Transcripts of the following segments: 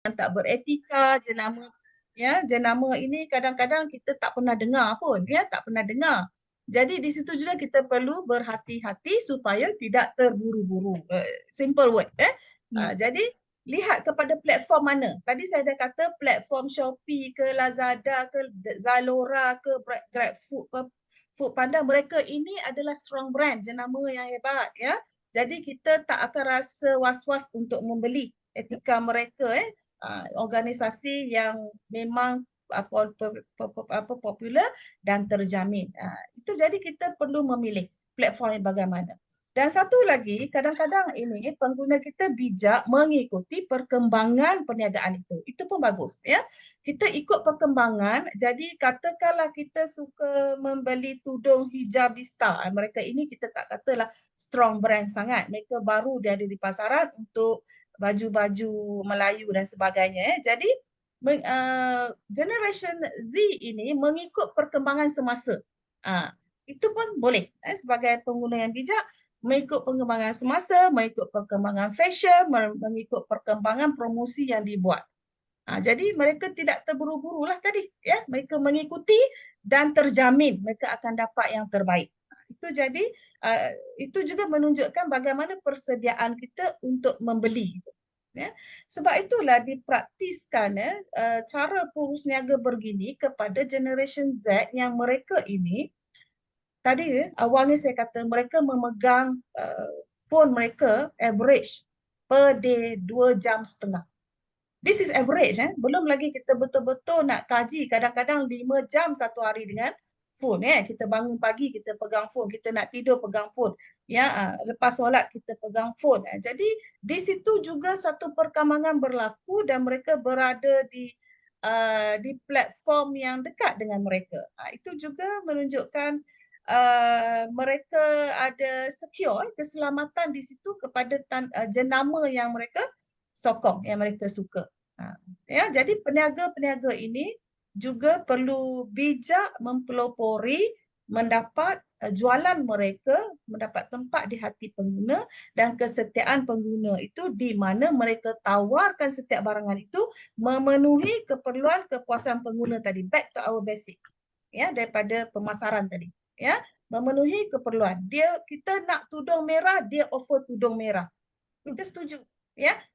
yang tak beretika, jenama ini kadang-kadang kita tak pernah dengar pun, tak pernah dengar. Jadi di situ juga kita perlu berhati-hati supaya tidak terburu-buru. Simple word. Jadi lihat kepada platform mana. Tadi saya dah kata platform Shopee ke Lazada ke Zalora ke GrabFood ke Foodpanda, mereka ini adalah strong brand, jenama yang hebat ya. Jadi kita tak akan rasa was-was untuk membeli etika mereka organisasi yang memang popular dan terjamin. Itu jadi kita perlu memilih platform yang bagaimana. Dan satu lagi, kadang-kadang ini pengguna kita bijak mengikuti perkembangan perniagaan itu. Itu pun bagus ya. Kita ikut perkembangan. Jadi katakanlah kita suka membeli tudung hijabista. Mereka ini kita tak katalah strong brand sangat. Mereka baru dia ada di pasaran untuk baju-baju Melayu dan sebagainya. Jadi generation Z ini mengikut perkembangan semasa. Itu pun boleh sebagai pengguna yang bijak, mengikut perkembangan semasa, mengikut perkembangan fashion, mengikut perkembangan promosi yang dibuat. Jadi mereka tidak terburu-buru lah tadi, ya. Mereka mengikuti dan terjamin mereka akan dapat yang terbaik. Itu jadi itu juga menunjukkan bagaimana persediaan kita untuk membeli. Ya. Sebab itulah dipraktiskan cara purus niaga begini kepada generation Z yang mereka ini tadi awalnya saya kata mereka memegang phone mereka average per day 2.5 jam. This is average. Belum lagi kita betul-betul nak kaji kadang-kadang 5 jam satu hari dengan phone. Kita bangun pagi kita pegang phone, kita nak tidur pegang phone. Lepas solat kita pegang phone. Jadi di situ juga satu perkembangan berlaku dan mereka berada di platform yang dekat dengan mereka. Itu juga menunjukkan mereka ada secure keselamatan di situ kepada jenama yang mereka sokong, yang mereka suka. Jadi peniaga-peniaga ini juga perlu bijak mempelopori mendapat jualan mereka, mendapat tempat di hati pengguna dan kesetiaan pengguna itu di mana mereka tawarkan setiap barangan itu memenuhi keperluan kepuasan pengguna tadi. Back to our basic. Daripada pemasaran tadi. Memenuhi keperluan. Kita nak tudung merah, dia offer tudung merah. Kita setuju.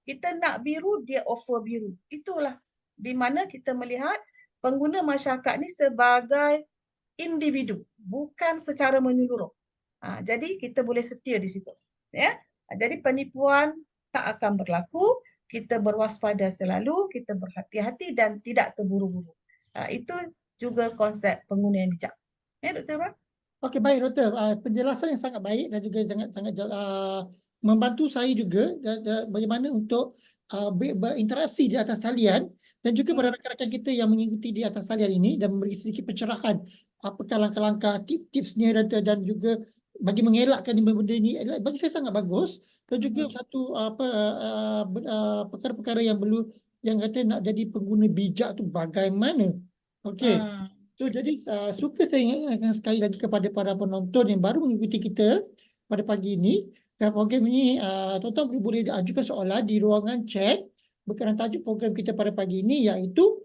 Kita nak biru, dia offer biru. Itulah di mana kita melihat pengguna masyarakat ni sebagai individu, bukan secara menyeluruh. Jadi kita boleh setia di situ. Jadi penipuan tak akan berlaku, kita berwaspada selalu, kita berhati-hati dan tidak terburu-buru. Itu juga konsep pengguna yang bijak. Dr. Wan? Okey, baik Doktor. Penjelasan yang sangat baik dan juga sangat membantu saya juga bagaimana untuk berinteraksi di atas talian dan juga pada rakan-rakan kita yang mengikuti di atas talian ini dan memberi sedikit pencerahan apakah langkah-langkah tips-tipsnya dan juga bagi mengelakkan benda ini bagi saya sangat bagus dan juga satu perkara-perkara yang perlu yang kata nak jadi pengguna bijak tu bagaimana. Okey. So, jadi suka saya ingatkan sekali lagi kepada para penonton yang baru mengikuti kita pada pagi ini. Dan program ini, tuan-tuan boleh ajukan soalan di ruangan chat berkenaan tajuk program kita pada pagi ini iaitu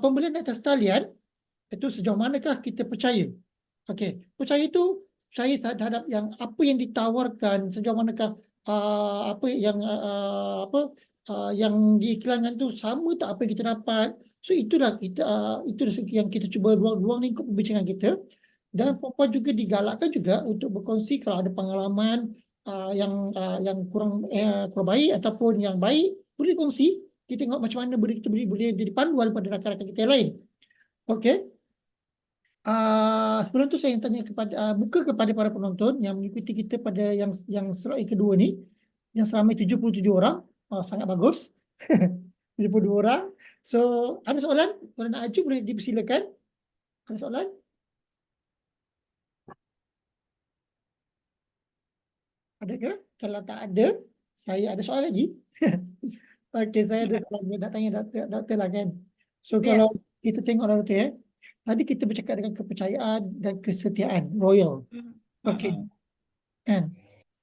pembelian atas talian itu sejauh manakah kita percaya. Okey, percaya itu saya terhadap yang apa yang ditawarkan sejauh manakah apa yang diiklankan tu sama tak apa yang kita dapat. So itulah kita itu yang kita cuba ruang lingkup perbincangan kita dan perempuan juga digalakkan juga untuk berkongsi kalau ada pengalaman yang kurang baik ataupun yang baik boleh kongsi. Kita tengok macam mana kita boleh jadi panduan pada rakan-rakan kita yang lain. Okey. Sebelum tu saya tanya kepada para penonton yang mengikuti kita pada yang slot yang kedua ni yang seramai 77 orang. Sangat bagus. 72 orang. So, ada soalan? Kalau nak ajukan boleh dipersilakan. Ada soalan? Ada ke? Kalau tak ada, saya ada soalan lagi. Okey, saya ada soalan nak tanya doktor lah kan. So, kalau kita tengok lah doktor tadi kita bercakap dengan kepercayaan dan kesetiaan royal. Okey. Kan?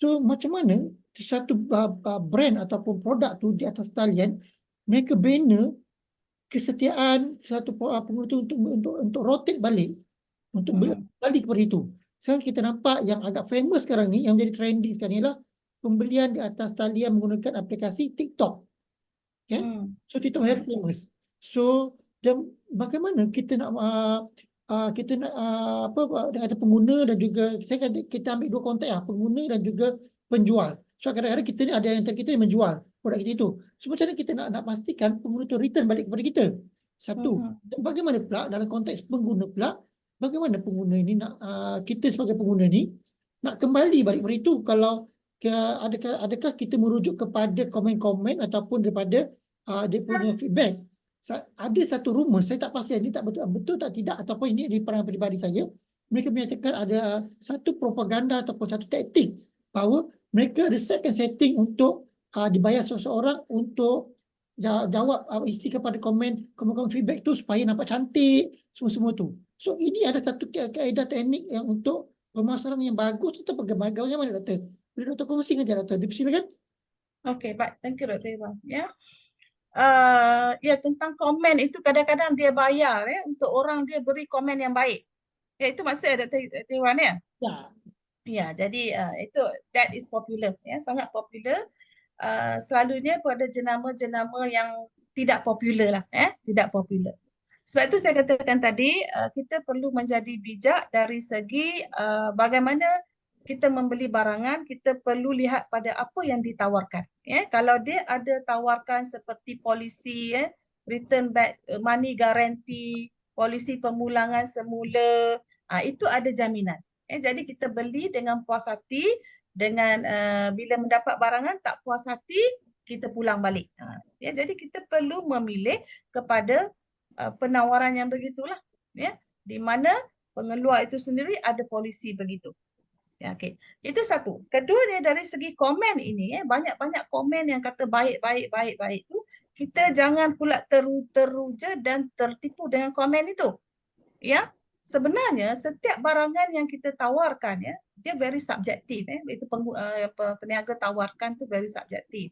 So, macam mana satu brand ataupun produk tu di atas talian mereka bina kesetiaan satu pengguna tu untuk rotate balik, untuk balik kepada itu. Sekarang kita nampak yang agak famous sekarang ni, yang jadi trending sekarang ni ialah pembelian di atas talian menggunakan aplikasi TikTok. Kan? So TikTok very famous. So dan bagaimana kita nak dengan ada pengguna dan juga kita ambil dua konteks lah, pengguna dan juga penjual. So kadang-kadang kita ni ada yang kita yang menjual produk kita itu. So macam mana kita nak pastikan pengguna itu return balik kepada kita? Satu. Dan bagaimana pula dalam konteks pengguna pula, bagaimana pengguna ini nak kita sebagai pengguna ni nak kembali balik kepada itu kalau adakah kita merujuk kepada komen-komen ataupun daripada dia punya feedback. Ada satu rumor, saya tak pasti ini tak betul tak tidak ataupun ini di pandangan peribadi saya. Mereka menyatakan ada satu propaganda ataupun satu taktik bahawa mereka ada setting untuk dibayar seseorang untuk jawab isi kepada komen feedback tu supaya nampak cantik semua-semua tu. So ini ada satu kaedah teknik yang untuk pemasaran yang bagus atau bagaimana doktor? Boleh doktor kongsi saja doktor. Dipersilakan. Okey, baik. Thank you Dr. Iwan. Ya. Ya, tentang komen itu kadang-kadang dia bayar ya untuk orang dia beri komen yang baik. Ya, itu maksud Dr. Iwan ya? Ya. Ya, jadi itu that is popular ya, sangat popular. Selalunya pada jenama-jenama yang tidak popular lah, tidak popular. Sebab itu saya katakan tadi kita perlu menjadi bijak dari segi bagaimana kita membeli barangan, kita perlu lihat pada apa yang ditawarkan. Kalau dia ada tawarkan seperti polisi, return back money guarantee, polisi pemulangan semula, itu ada jaminan. Jadi kita beli dengan puas hati, dengan bila mendapat barangan tak puas hati, kita pulang balik. Jadi kita perlu memilih kepada penawaran yang begitulah. Di mana pengeluar itu sendiri ada polisi begitu. Ya, okay. Itu satu. Keduanya dari segi komen ini, banyak-banyak komen yang kata baik tu, kita jangan pula teruja dan tertipu dengan komen itu. Ya, sebenarnya setiap barangan yang kita tawarkan dia very subjektif. Itu peniaga tawarkan tu very subjektif.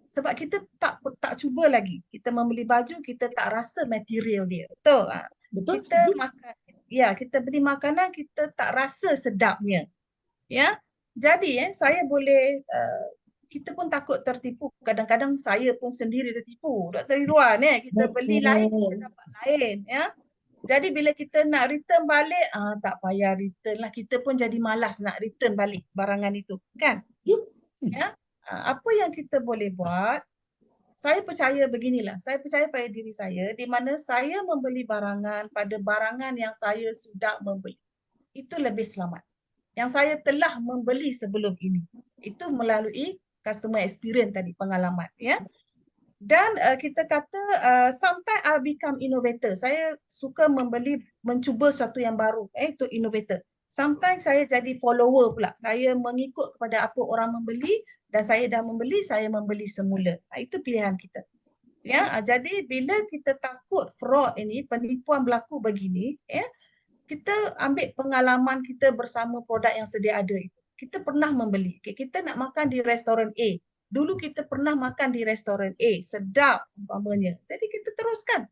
Sebab kita tak cuba lagi. Kita membeli baju, kita tak rasa material dia. Betul? Betul. Kita makan, kita beli makanan, kita tak rasa sedapnya. Ya, jadi saya boleh kita pun takut tertipu. Kadang-kadang saya pun sendiri tertipu. Dr. Irwan kita beli lain, kita dapat lain. Ya, jadi bila kita nak return balik, tak payah return lah. Kita pun jadi malas nak return balik barangan itu, kan? Ya, apa yang kita boleh buat? Saya percaya beginilah. Saya percaya pada diri saya, di mana saya membeli barangan pada barangan yang saya sudah membeli. Itu lebih selamat. Yang saya telah membeli sebelum ini. Itu melalui customer experience tadi, pengalaman. Ya. Dan kita kata sometimes I'll become innovator. Saya suka mencuba sesuatu yang baru. Itu innovator. Sometimes saya jadi follower pula. Saya mengikut kepada apa orang membeli dan saya dah membeli, saya membeli semula. Itu pilihan kita. Ya, jadi bila kita takut fraud ini, penipuan berlaku begini, kita ambil pengalaman kita bersama produk yang sedia ada itu. Kita pernah membeli. Kita nak makan di restoran A. Dulu kita pernah makan di restoran A. Sedap umpamanya. Jadi kita teruskan.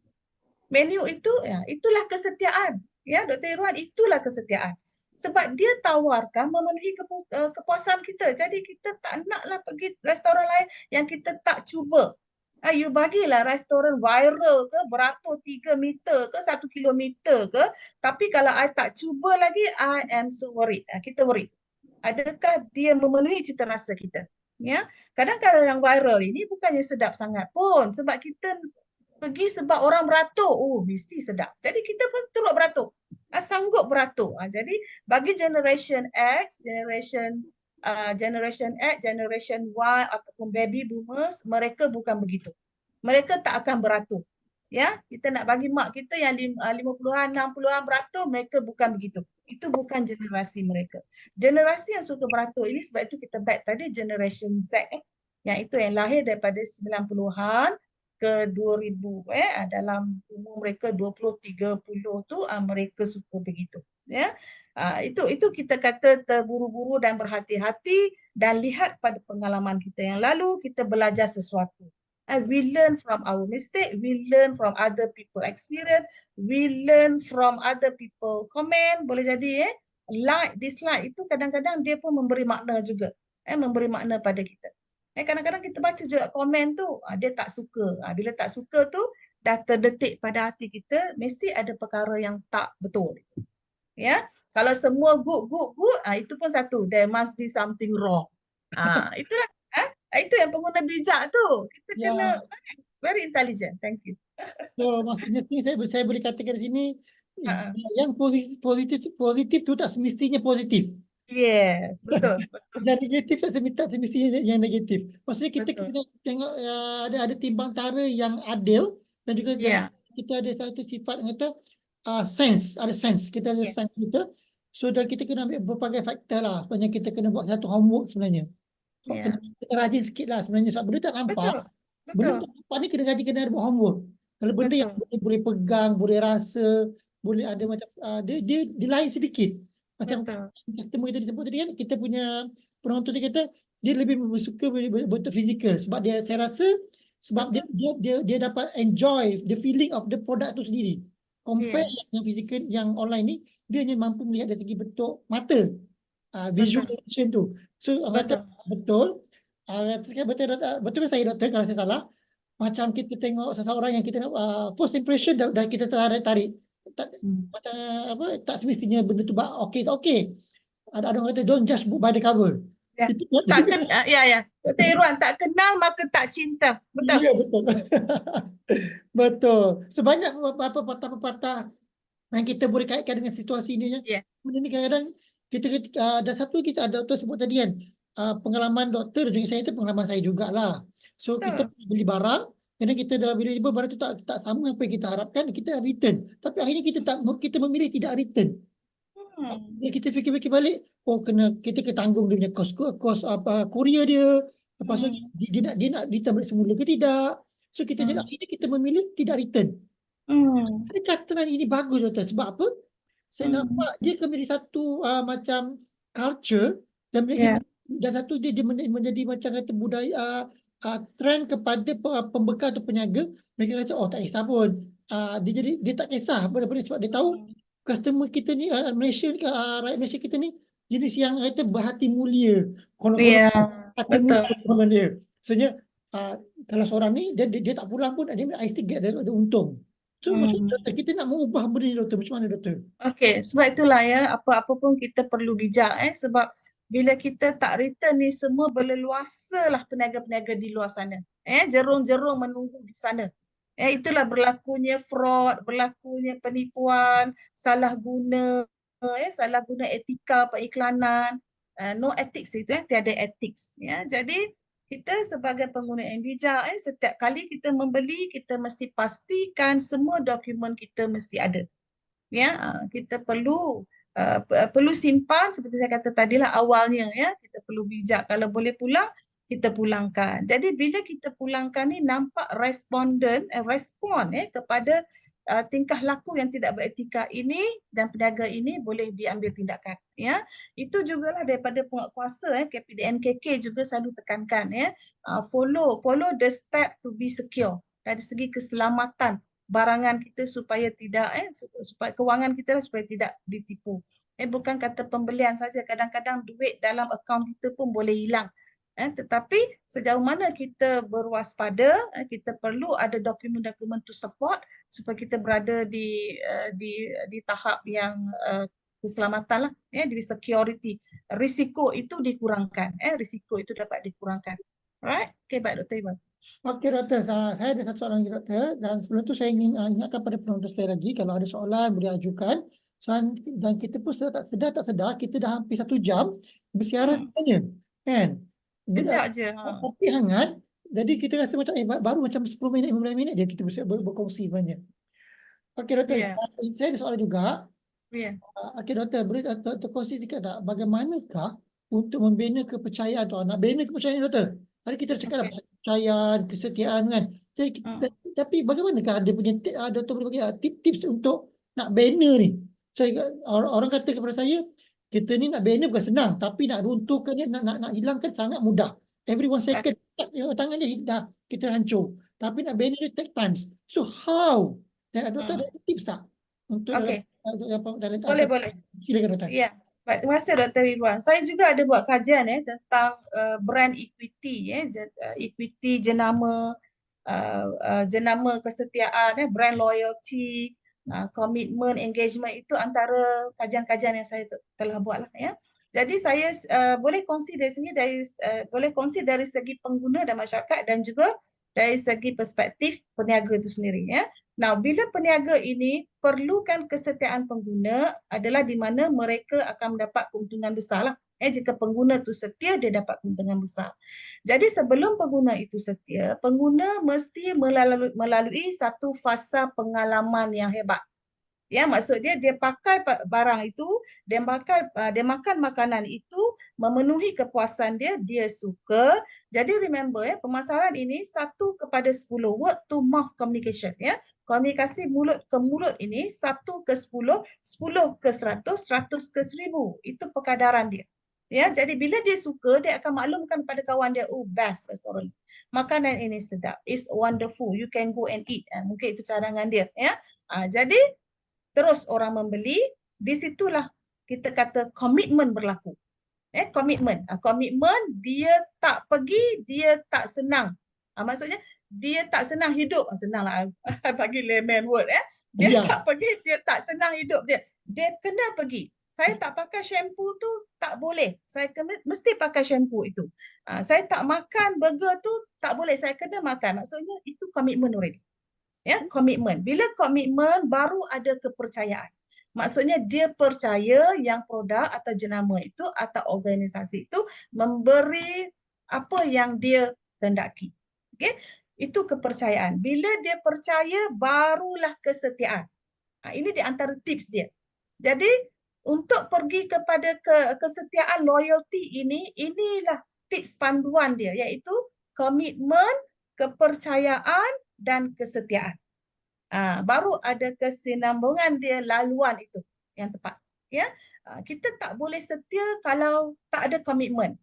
Menu itu, itulah kesetiaan. Ya, Dr. Irwan, itulah kesetiaan. Sebab dia tawarkan memenuhi kepuasan kita. Jadi kita tak naklah pergi restoran lain yang kita tak cuba. You bagilah restoran viral ke, beratur 3 meter ke, 1 kilometer ke. Tapi kalau I tak cuba lagi, I am so worried. Kita worried. Adakah dia memenuhi cita rasa kita? Ya, kadang-kadang yang viral ini bukannya sedap sangat pun. Sebab kita pergi sebab orang beratur. Oh, mesti sedap. Jadi kita pun turut beratur. Sanggup beratur. Jadi bagi generation X, generation X, generation Y ataupun baby boomers, mereka bukan begitu. Mereka tak akan beratur. Ya, kita nak bagi mak kita yang 50-an, 60-an beratur, mereka bukan begitu. Itu bukan generasi mereka. Generasi yang suka beratur ini, sebab itu kita back tadi generation Z, yang itu yang lahir daripada 90-an ke 2000, dalam umur mereka 20-30 tu, mereka suka begitu. Ya, itu kita kata terburu-buru dan berhati-hati dan lihat pada pengalaman kita yang lalu, kita belajar sesuatu. We learn from our mistake, we learn from other people experience, we learn from other people comment, boleh jadi like, dislike itu kadang-kadang dia pun memberi makna juga, memberi makna pada kita. Kadang-kadang kita baca juga komen tu, dia tak suka. Bila tak suka tu dah terdetik pada hati kita, mesti ada perkara yang tak betul. Ya, kalau semua good, itu pun satu, there must be something wrong. Itulah, itu yang pengguna bijak tu. Kita kena very intelligent. Thank you. So maksudnya ni saya boleh katakan di sini yang positif tu tak semestinya positif. Yes, betul. Dan negatif tak semestinya yang negatif. Maksudnya kita tengok ada timbang tara yang adil dan juga kita ada satu sifat yang kata sense, ada sense. Kita ada sense kita. So dan kita kena ambil berbagai faktor lah. Sebenarnya kita kena buat satu homework sebenarnya. Kita rajin sikit lah sebenarnya sebab benda tak nampak. Benda tak nampak ni kena buat homework. Kalau benda yang boleh pegang, boleh rasa, boleh ada macam dia lain sedikit. Macam customer kita disebut tadi kan, kita punya penonton dia kata dia lebih suka bentuk fizikal sebab saya rasa sebab dia dapat enjoy the feeling of the product tu sendiri. Compare yang fizikal yang online ni dia hanya mampu melihat dari segi bentuk mata, visualization tu. So betul. Betul ke saya doktor kalau saya salah? Macam kita tengok seseorang yang kita first impression dah kita tarik. Macam apa, tak semestinya benda tu okey. Ada orang kata don't judge book by the cover. Tak kenal, Dr. Irwan, tak kenal maka tak cinta. Betul. Ya, betul. Betul. Sebanyak apa patah-patah yang kita boleh kaitkan dengan situasi ini. Benda ni kadang-kadang kita ada satu kita ada doktor sebut tadi kan, pengalaman doktor dengan saya itu pengalaman saya jugalah. So kita beli barang, kadang kita dah bila barang tu tak sama apa yang kita harapkan, kita return. Tapi akhirnya kita memilih tidak return. Kita fikir-fikir balik, kita tanggung dia punya kos apa kurier dia. Lepas tu dia nak return balik semula ke tidak. So akhirnya kita memilih tidak return. Kata ini bagus doktor sebab apa? Saya nampak dia kembali satu macam culture dan satu dia menjadi macam kata budaya trend kepada pembekal atau peniaga. Mereka kata tak kisah pun. Dia tak kisah benda-benda sebab dia tahu customer kita ni Malaysia ni rakyat Malaysia kita ni jenis yang kata berhati mulia. Hati mulia dia. Sebenarnya kalau seorang ni dia tak pulang pun dia still get ada untung. So macam doktor, kita nak mengubah benda ni doktor, macam mana doktor? Okey, sebab itulah apa-apa pun kita perlu bijak sebab bila kita tak return ni semua berleluasa lah peniaga-peniaga di luar sana. Jerung-jerung menunggu di sana. Itulah berlakunya fraud, berlakunya penipuan, salah guna etika periklanan. No ethics itu tiada ethics. Jadi kita sebagai pengguna yang bijak, setiap kali kita membeli, kita mesti pastikan semua dokumen kita mesti ada. Kita perlu simpan seperti saya kata tadilah awalnya, kita perlu bijak. Kalau boleh pulang, kita pulangkan. Jadi bila kita pulangkan ni nampak respon kepada tingkah laku yang tidak beretika ini dan peniaga ini boleh diambil tindakan. Itu jugalah daripada penguatkuasa KPDN-KK juga selalu tekankan follow the step to be secure dari segi keselamatan barangan kita supaya tidak supaya kewangan kita supaya tidak ditipu. Bukan kata pembelian saja, kadang-kadang duit dalam akaun kita pun boleh hilang. Tetapi sejauh mana kita berwaspada, kita perlu ada dokumen-dokumen to support supaya kita berada di tahap yang keselamatan lah, di security. Risiko itu dikurangkan, risiko itu dapat dikurangkan. Alright, okay, baik Dr. Iwan. Okey doktor, saya ada satu soalan lagi doktor dan sebelum tu saya ingin ingatkan pada penonton sekali lagi kalau ada soalan boleh ajukan. Dan kita pun tak sedar kita dah hampir 1 jam bersiaran sebenarnya, kan? Kejap je. Tapi hangat. Jadi kita rasa macam baru macam 10 minit 15 minit je kita berkongsi banyak. Okey doktor, saya ada soalan juga. Okey doktor, boleh doktor kongsi sikit tak bagaimanakah untuk membina kepercayaan atau nak bina kepercayaan doktor? Tadi kita cakap dah kepercayaan, kesetiaan kan. Tapi bagaimanakah dia punya doktor boleh bagi tips-tips untuk nak bina ni? Orang kata kepada saya, kita ni nak bina bukan senang, tapi nak runtuhkan dia, nak hilangkan sangat mudah. Every 1 second tangan dia dah kita hancur. Tapi nak bina dia take times. So how? Dan doktor ada tips tak untuk dalam Okey, dalam boleh. silakan doktor. Ya, baik. Terima kasih Dr. Ridwan. Saya juga ada buat kajian tentang brand equity, equity jenama, jenama kesetiaan, brand loyalty, komitmen, engagement, itu antara kajian-kajian yang saya telah buat lah ya. Jadi saya boleh kongsi dari sini boleh kongsi dari segi pengguna dan masyarakat, dan juga dari segi perspektif peniaga itu sendiri ya. Nah, bila peniaga ini perlukan kesetiaan pengguna adalah di mana mereka akan mendapat keuntungan besar lah. Jika pengguna itu setia, dia dapat keuntungan besar. Jadi sebelum pengguna itu setia, pengguna mesti melalui satu fasa pengalaman yang hebat. Ya, maksud dia pakai barang itu, dia makan makanan itu, memenuhi kepuasan dia suka. Jadi remember pemasaran ini 1:10, word to mouth communication ya. Komunikasi mulut ke mulut ini 1:10, 10:100, 100:1000. Itu perkadaran dia. Ya, jadi bila dia suka, dia akan maklumkan pada kawan dia, oh best restoran. Makanan ini sedap. It's wonderful. You can go and eat. Mungkin itu cadangan dia ya. Jadi terus orang membeli, di situlah kita kata komitmen berlaku. Komitmen. Komitmen, dia tak pergi, dia tak senang. Maksudnya, dia tak senang hidup. Senang lah bagi layman word. Dia tak pergi, dia tak senang hidup dia. Dia kena pergi. Saya tak pakai shampoo tu, tak boleh. Saya mesti pakai shampoo itu. Saya tak makan burger tu, tak boleh. Saya kena makan. Maksudnya, itu komitmen already. Ya, komitmen. Bila komitmen, baru ada kepercayaan. Maksudnya dia percaya yang produk atau jenama itu atau organisasi itu memberi apa yang dia kehendaki. Okey? Itu kepercayaan. Bila dia percaya, barulah kesetiaan. Ini di antara tips dia. Jadi untuk pergi kepada kesetiaan loyalty ini, inilah tips panduan dia, iaitu komitmen, kepercayaan dan kesetiaan. Baru ada kesinambungan dia, laluan itu yang tepat. Ya, kita tak boleh setia kalau tak ada komitmen.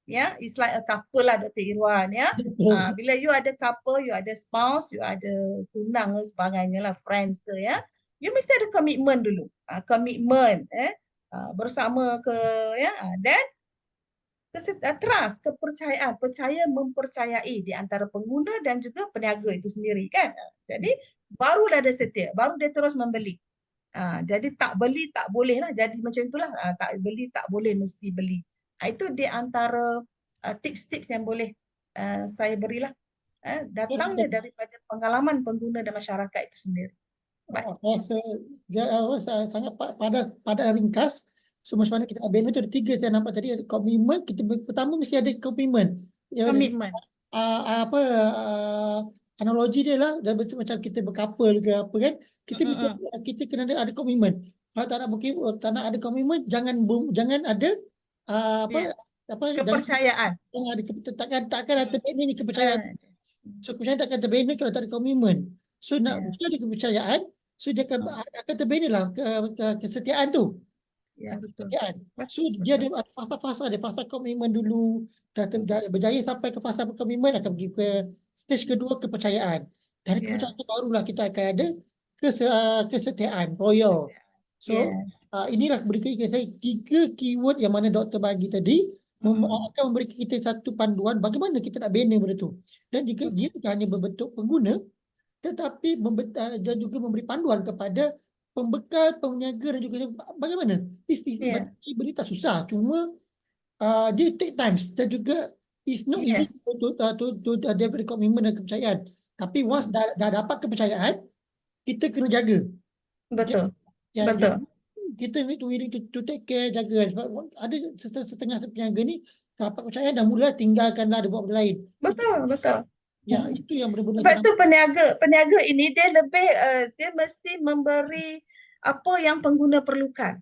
Ya, it's like a couple lah Dr. Irwan ya. Bila you ada couple, you ada spouse, you ada tunang dan sebagainya lah, friends ke ya. You mesti ada komitmen dulu. Komitmen bersama ke ya, dan trust, kepercayaan, percaya mempercayai di antara pengguna dan juga peniaga itu sendiri kan. Jadi barulah dia setia, baru dia terus membeli. Jadi tak beli tak boleh lah, jadi macam itulah. Tak beli tak boleh mesti beli. Itu di antara tips-tips yang boleh saya berilah. Datangnya daripada pengalaman pengguna dan masyarakat itu sendiri. Baik. Sangat padat ringkas. So macam mana kita bina tu ada 3 saya nampak tadi, ada komitmen. Kita pertama mesti ada komitmen. Komitmen. Analogi dia lah, dan betul macam kita berkapal ke apa kan, kita kena ada komitmen. Kalau tak nak ada komitmen, jangan ada kepercayaan. Takkan ada terbina ni kepercayaan. So kepercayaan takkan terbina kalau tak ada komitmen. So nak ada kepercayaan, so dia akan terbina lah kesetiaan tu. Ya, betul. So dia ada fasa-fasa, ada fasa komitmen dulu, dah berjaya sampai ke fasa komitmen, akan pergi ke stage kedua, kepercayaan. Dari kepercayaan barulah kita akan ada kesetiaan, loyal. So inilah beri saya 3 keyword yang mana doktor bagi tadi, akan memberi kita satu panduan bagaimana kita nak bina benda tu. Dan jika dia bukan hanya berbentuk pengguna, tetapi dia juga memberi panduan kepada pembekal, peniaga dan juga bagaimana. Benda tak susah, cuma dia take times dan juga it's not easy to develop komitmen dan kepercayaan. Tapi once dah dapat kepercayaan, kita kena jaga. Betul. Betul. Kita need to willing to take care, jaga. Sebab ada setengah peniaga ni dapat kepercayaan dan mula tinggalkanlah, dia buat benda lain. Betul. Ya, itu yang benar-benar. Sebab tu peniaga ini dia lebih dia mesti memberi apa yang pengguna perlukan.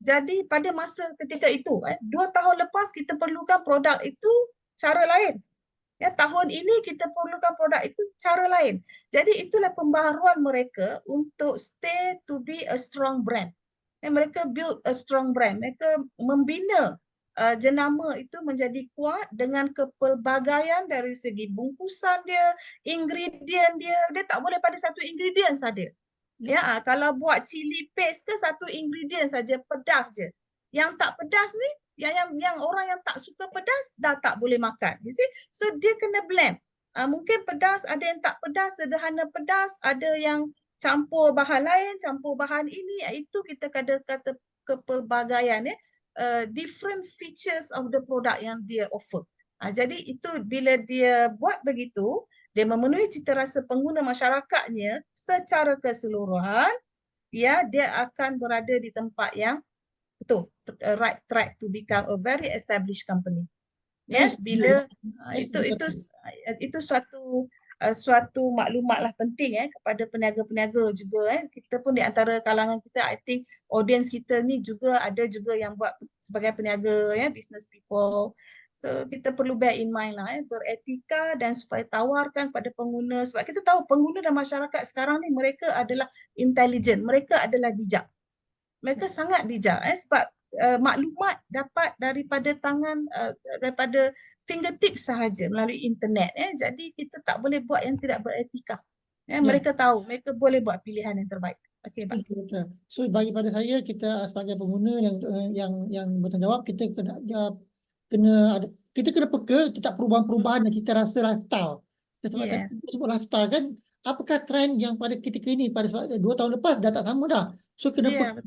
Jadi pada masa ketika itu, 2 tahun lepas kita perlukan produk itu cara lain. Tahun ini kita perlukan produk itu cara lain. Jadi itulah pembaharuan mereka untuk stay to be a strong brand. Mereka build a strong brand. Mereka membina jenama itu menjadi kuat dengan kepelbagaian dari segi bungkusan dia, ingredient dia. Dia tak boleh pada satu ingredient saja. Ya, kalau buat chili paste ke satu ingredient saja, pedas je. Yang tak pedas ni, yang orang yang tak suka pedas dah tak boleh makan. You see? So dia kena blend. Mungkin pedas, ada yang tak pedas, sederhana pedas, ada yang campur bahan lain, campur bahan ini. Itu kita kata kepelbagaian ya. Different features of the product yang dia offer. Jadi itu bila dia buat begitu, dia memenuhi cita rasa pengguna masyarakatnya secara keseluruhan, ya dia akan berada di tempat yang betul, right track to become a very established company. Ya, bila itu suatu maklumat lah penting kepada peniaga-peniaga juga kita pun di antara kalangan kita, I think audience kita ni juga ada juga yang buat sebagai peniaga business people. So kita perlu bear in mind lah beretika dan supaya tawarkan pada pengguna, sebab kita tahu pengguna dan masyarakat sekarang ni mereka adalah intelligent, mereka adalah bijak. Mereka sangat bijak sebab maklumat dapat daripada tangan, daripada fingertips sahaja melalui internet. Jadi kita tak boleh buat yang tidak beretika. Mereka tahu, mereka boleh buat pilihan yang terbaik. Okey, Pak. So bagi pada saya, kita sebagai pengguna yang bertanggungjawab, kita kena peka tetap perubahan-perubahan yang kita rasa lifestyle. Sebab Yes. kita sebut lifestyle kan, apakah trend yang pada ketika ini, pada 2 tahun lepas dah tak sama dah. So kena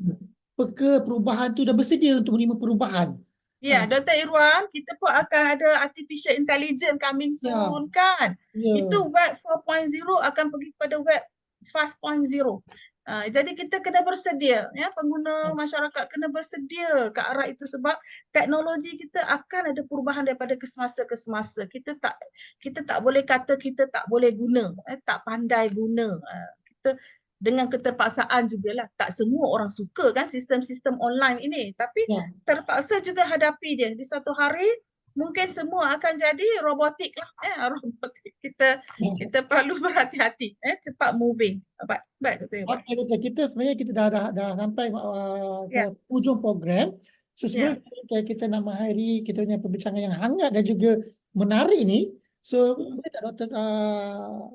peka perubahan tu, dah bersedia untuk menerima perubahan. Ya, Dr. Irwan, kita pun akan ada artificial intelligence coming soon kan. Itu web 4.0 akan pergi kepada web 5.0. Jadi kita kena bersedia, pengguna masyarakat kena bersedia ke arah itu, sebab teknologi kita akan ada perubahan daripada kesemasa ke semasa. Kita tak boleh kata kita tak boleh guna, tak pandai guna. Kita dengan keterpaksaan jugalah. Tak semua orang suka kan sistem-sistem online ini, tapi terpaksa juga hadapi dia. Di satu hari mungkin semua akan jadi robotik lah. Robotik. Kita perlu berhati-hati, cepat moving. Baik, Okey, Doktor. Kita sebenarnya kita dah sampai ke ujung program. So sebelum kita nak mengakhiri kita punya perbincangan yang hangat dan juga menarik ni, so boleh tak Doktor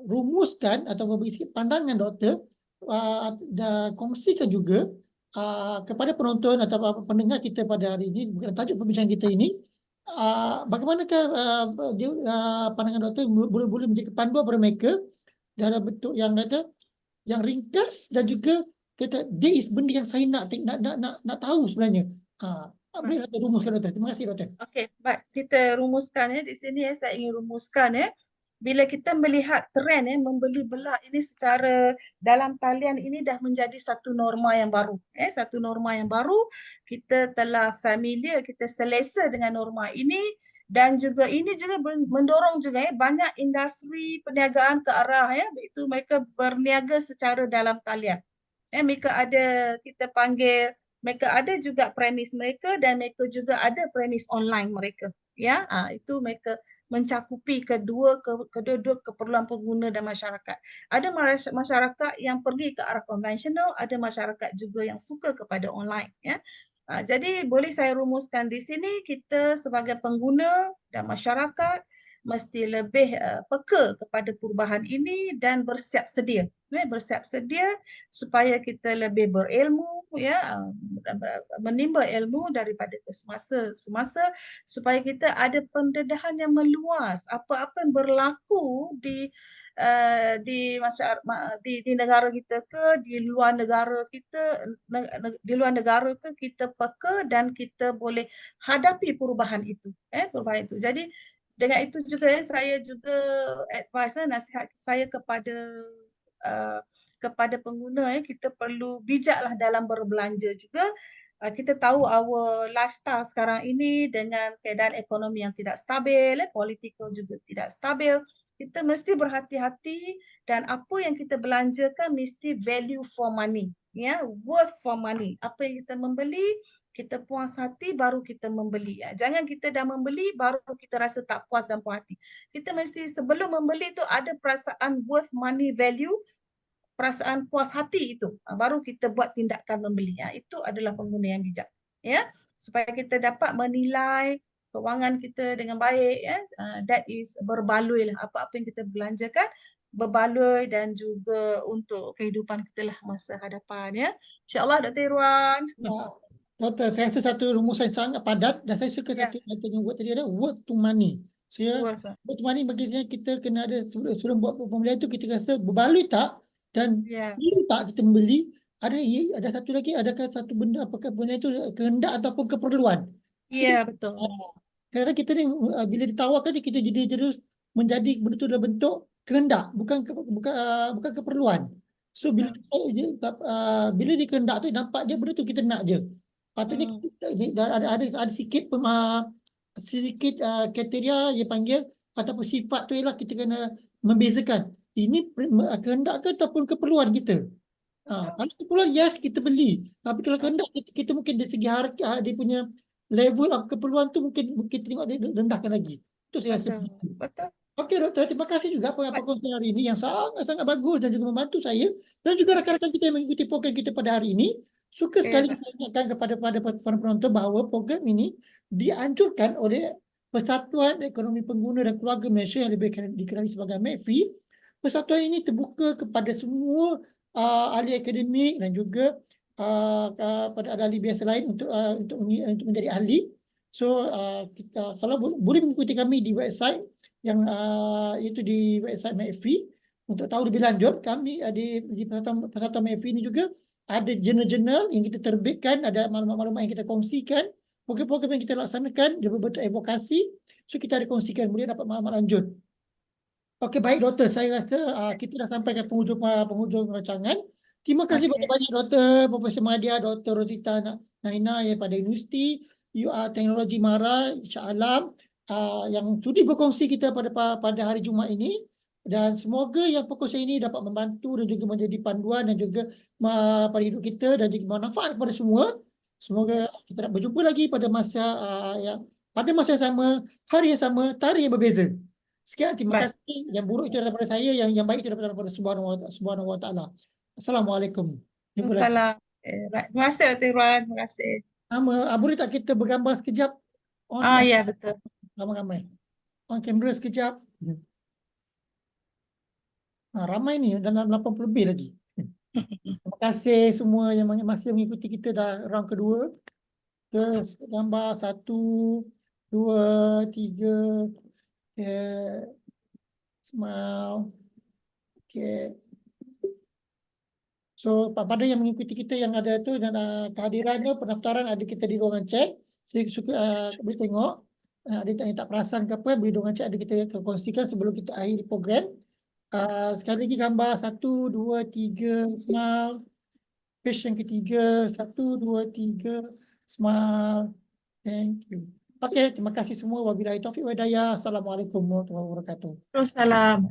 rumuskan atau memberi sikit pandangan Doktor, dan kongsikan juga kepada penonton atau pendengar kita pada hari ini, bukan tajuk perbincangan kita ini, bagaimanakah pandangan Doktor boleh menjadi panduan kepada mereka dalam bentuk yang kata yang ringkas dan juga kata dia is benda yang saya nak tahu sebenarnya. Boleh Doktor rumuskan Doktor. Terima kasih Doktor. Okey, baik. Kita rumuskan di sini saya ingin rumuskan bila kita melihat trend membeli belah ini secara dalam talian ini dah menjadi satu norma yang baru. Satu norma yang baru, kita telah familiar, kita selesa dengan norma ini, dan juga ini juga mendorong juga banyak industri perniagaan ke arah iaitu mereka berniaga secara dalam talian. Mereka ada, kita panggil, mereka ada juga premis mereka dan mereka juga ada premis online mereka. Itu mereka mencakupi kedua keperluan pengguna dan masyarakat. Ada masyarakat yang pergi ke arah konvensional, ada masyarakat juga yang suka kepada online. Jadi boleh saya rumuskan di sini, kita sebagai pengguna dan masyarakat mesti lebih peka kepada perubahan ini dan bersiap sedia. Bersiap sedia supaya kita lebih berilmu, menimba ilmu daripada semasa supaya kita ada pendedahan yang meluas apa-apa yang berlaku di negara kita ke di luar negara ke, kita peka dan kita boleh hadapi perubahan itu. Jadi dengan itu juga saya juga advise, nasihat saya kepada pengguna, kita perlu bijaklah dalam berbelanja juga. Kita tahu our lifestyle sekarang ini dengan keadaan ekonomi yang tidak stabil, political juga tidak stabil. Kita mesti berhati-hati dan apa yang kita belanjakan mesti value for money, worth for money. Apa yang kita membeli, kita puas hati baru kita membeli. Jangan kita dah membeli baru kita rasa tak puas dan puas hati. Kita mesti sebelum membeli tu ada perasaan worth money value, perasaan puas hati itu. Baru kita buat tindakan membeli. Itu adalah pengguna yang bijak. ya, supaya kita dapat menilai kewangan kita dengan baik, ya. That is berbaloi lah, apa-apa yang kita belanjakan berbaloi dan juga untuk kehidupan kita lah masa hadapan, ya. InsyaAllah Dr. Irwan. Ya, Doktor, saya rasa satu rumusan sangat padat dan saya suka Ya, satu yang buat tadi ada work to money. Saya worth. work to money bagi saya kita kena ada sebelum buat pembelian tu kita rasa berbaloi tak dan Ya, perlu tak kita membeli. Ada satu lagi, adakah satu benda apakah benda itu kehendak ataupun keperluan. Kita ya betul. kadang-kadang kita ni bila ditawarkan ni kita jadi terus menjadi betul dalam bentuk kehendak bukan keperluan. So bila Hmm. bila dia kehendak tu nampak je benda tu kita nak je. Patutnya ada sedikit kriteria yang panggil ataupun sifat tu ialah kita kena membezakan ini kehendak ke ataupun keperluan kita. Kalau keperluan yes kita beli. Tapi kalau kehendak kita mungkin dari segi harga dia punya level of keperluan tu mungkin tengok dia rendahkan lagi. Itu saya rasa. Betul, betul. Okey doktor, terima kasih juga apa perkongsian hari ini yang sangat-sangat bagus dan juga membantu saya dan juga rakan-rakan kita yang mengikuti program kita pada hari ini. Suka sekali Pak. saya ingatkan kepada para penonton bahawa program ini dianjurkan oleh Persatuan Ekonomi Pengguna dan Keluarga Malaysia yang lebih dikenali sebagai MEKFI. Persatuan ini terbuka kepada semua ahli akademik dan juga pada ahli biasa lain untuk menjadi ahli. So kita kalau boleh mengikuti kami di website yang itu di website MAFI. Untuk tahu lebih lanjut, kami di Persatuan MAFI ini juga ada jurnal-jurnal yang kita terbitkan, ada maklumat-maklumat yang kita kongsikan, program-program yang kita laksanakan, dia berbentuk advokasi. So kita ada kongsikan, boleh dapat maklumat lanjut. Okey, baik doktor, saya rasa kita dah sampai ke penghujung rancangan. Terima kasih Okey. banyak-banyak doktor, Profesor Madia, Doktor Rosita Naina daripada Universiti Teknologi Mara, Shah Alam, yang sudi berkongsi kita pada hari Jumaat ini. Dan semoga yang perkongsian ini dapat membantu dan juga menjadi panduan dan juga pada hidup kita dan juga bermanfaat kepada semua. Semoga kita dapat berjumpa lagi pada masa yang sama, hari yang sama, tarikh yang berbeza. Sekian, terima Baik. kasih. Yang buruk itu daripada saya, yang baik itu daripada Subhanahu wa taala. Assalamualaikum. Jumpa lagi. Salam. Baik. Terima kasih Dr. Irwan. Terima kasih. Boleh tak kita bergambar sekejap? Ya betul. Ramai-ramai. On kamera sekejap. Ramai ni, dalam 80 lebih lagi. Terima kasih semua yang masih mengikuti kita dah round kedua. Gambar 1, 2, 3. Okay. Smile. Okay. So pada yang mengikuti kita yang ada tu dan kehadirannya pendaftaran ada kita di ruangan chat. Saya suka boleh tengok ada yang tak perasan ke apa boleh ruangan chat ada kita kongsikan sebelum kita akhiri program. Sekali lagi gambar 1, 2, 3 smile. Page yang ketiga 1, 2, 3 smile. Thank you. Okey, terima kasih semua. Wabillahi taufiq wa hidayah. Assalamualaikum warahmatullahi wabarakatuh. Terus salam.